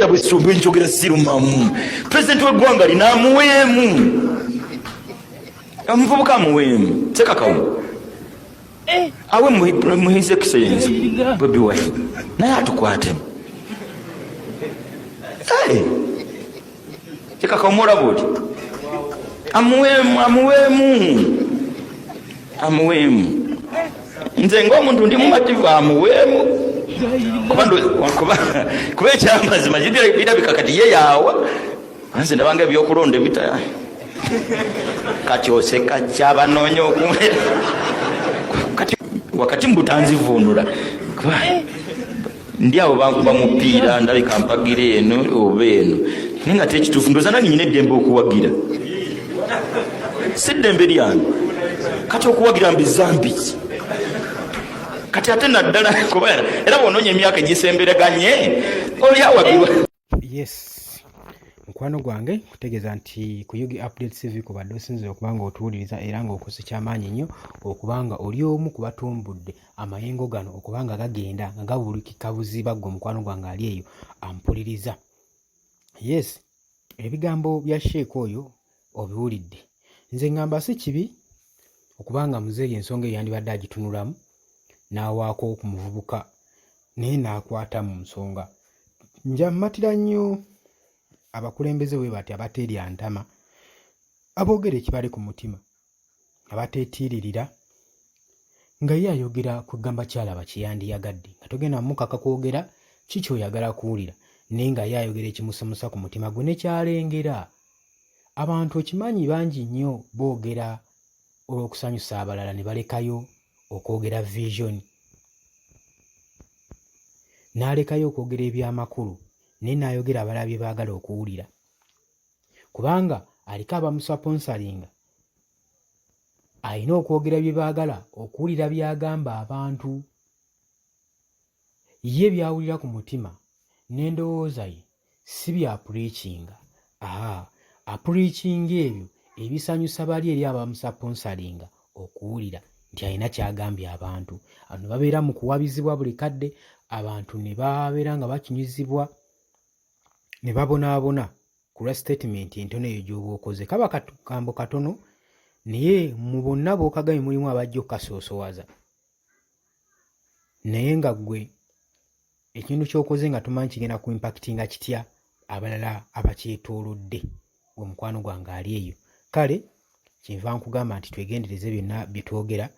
njogera bwesumbe njogera sirumamu. President w'eggwanga lina amuweemu. Omuvubuka amuweemu. Sekakawo. Awe mu his excellence Bobi Wine. Naye atukwatemu. Sekakawo mulaba oti. Amuweemu. Nze ng'omuntu ndi mumativu amuweemu. Kuba ekyamazima birabika kati ye yaawa. Nze ndabanga ebyokulonda ebita. Kati oseka kyabanoonya okumwera. Wakati mbutanzivuunula. Ndi abo bankuba mupiira ndabika mpagira eno oba eno. Naye nga tekituufu ndowooza nange nyina eddembe okuwagira. Si ddembe lyange. Kati okuwagira mbizambizi. Kati ate naddala kubera era bw'onoonya emyaka egisembereganye olyawagirwa. Yes. Mukwano gwange kutegeeza nti ku Yugi Update TV kubadde osinzira okuba nga otuwuliriza era ng'okoze kyamaanyi nnyo okuba nga oli omu ku batumbudde amayengo gano okuba nga gagenda nga gabulikika buziba ggwe mukwano gwange ali eyo ampuliriza. Yes, ebigambo bya Sheik oyo obiwulidde. Nze ngamba si kibi okuba nga mzee ensonga eyo yandibadde agitunulamu n'awaako kumuvubuka naye n'akwata mu nsonga. Njammatira nnyo abakulembeze bwe bati abateerya ntama aboogera ekibali ku mutima abateetiiririra nga ye ayogera ku ggamba kyalaba kyeyandiyagadde nga togenda mukaka kwogera kiki oyagala kuwulira naye nga ye ayogera ekimusemusa ku mutima gwe nekyalengera. Abantu okimanyi bangi nnyo boogera olw'okusanyusa abalala ne balekayo okwogera vision n'alekayo okwogera ebyamakulu naye n'ayogera abalala bye baagala okuwulira kubanga aliko abamusponsoringa alina okwogera bye baagala okuwulira byagamba abantu ye byawulira ku mutima n'endowooza ye si bya preachinga. Apreachinga ebyo ebisanyusa bali eri abamusponsoringa okuwulira nti alina kyagambye abantu. Abantu babeera mu kuwabizibwa buli kadde, abantu ne babeera nga bakinyuzibwa ne babonaabona ku lwa statement entono eyo gy'oba okoze. Kaba kagambo katono naye mu bonna b'okagaye mulimu abajja okukasoosowaza naye nga ggwe ekintu ky'okoze nga tomanyi kigenda ku impactinga kitya abalala abakyetoolodde gwe mukwano gwange ali eyo. Kale kyenva nkugamba nti twegendereze byonna bye twogera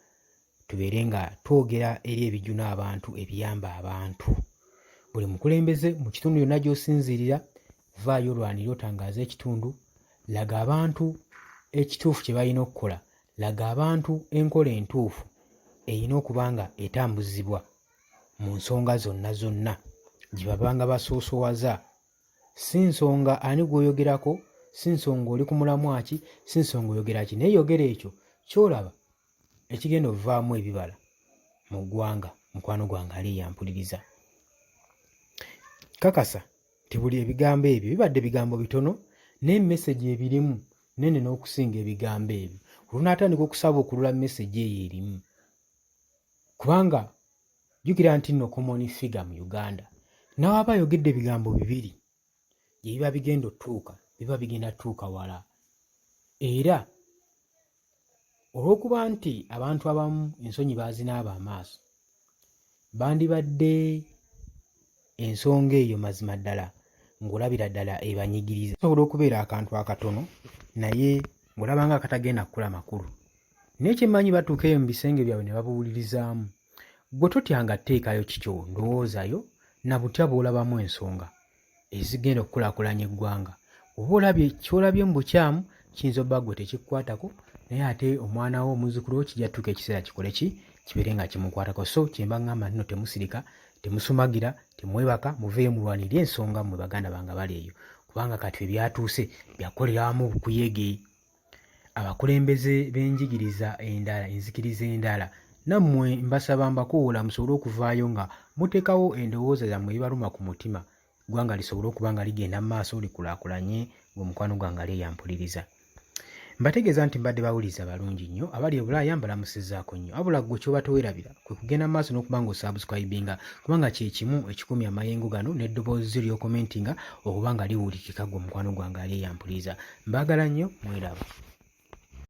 tubeere nga twogera eri ebijjuno abantu ebiyamba abantu. Buli mukulembeze mu kitundu yonna gy'osinziirira vaayo olwanira otangaaza ekitundu, laga abantu ekituufu kye balina okukola, laga abantu enkola entuufu erina okuba nga etambuzibwa mu nsonga zonna gye babanga basoosowaza. Si nsonga ani gw'oyogerako, si nsonga oli ku mulamwa ki, si nsonga oyogera ki, naye yogera ekyo ky'olaba ekigenda ovaamu ebibala mu ggwanga mukwano gwange ali yampuliriza. Kakasa nti buli ebigambo ebyo bibadde bigambo bitono naye message ebirimu nene n'okusinga ebigambo ebyo. Olunaatandika okusaba okulula message eyo erimu kubanga jjukira nti nno common figure mu Uganda nawe aba ayogedde ebigambo bibiri gye biba bigenda otuuka biba bigenda tuuka wala. Era olw'okuba nti abantu abamu ensonyi baazinaaba amaaso bandibadde ensonga eyo mazima ddala ng'olabira ddala ebanyigiriza. Sobola okubeera akantu akatono naye ng'olabanga akatagenda kukula makulu naye kyemmanyi batuuka eyo mu bisenge byabwe ne babuwulirizaamu. Gwe totyanga tteekayo kikyo ndowoozayo na butya bw'olabamu ensonga ezigenda okukulaakulanya eggwanga. Oba olabye ky'olabye mu bukyamu kiyinza obba gwe tekikukwatako naye ate omwana wo omuzzukulu wo kijja tuuka ekiseera kikole ki kibeere nga kimukwatako. So kyemba ngamba nno temusirika, temusumagira, temwebaka, muveeyo mulwanire ensonga mmwe baganda bange bali eyo kubanga kati ebyatuuse byakolerawamu bukuyege. Abakulembeze b'enjigiriza endala, enzikiriza endala, nammwe mbasaba mbakoola musobole okuvaayo nga muteekawo endowooza zammwe ebibaluma ku mutima, ggwanga lisobole okuba nga ligenda mu maaso likulaakulanye, gwe mukwano gwange ali eyampuliriza. Mbategeeza nti mbadde bawuliza balungi nnyo abali ebulaaya mbalamusizzaako nnyo wabula ggwe ky'oba towerabira kwe kugenda maaso n'okuba nga osubscribinga kubanga kye kimu ekikumya amayengo gano n'eddoboozi ly'okomentinga okuba nga liwulikika ggwe mukwano gwange ali eyampuliriza. Mbaagala nnyo mweraba.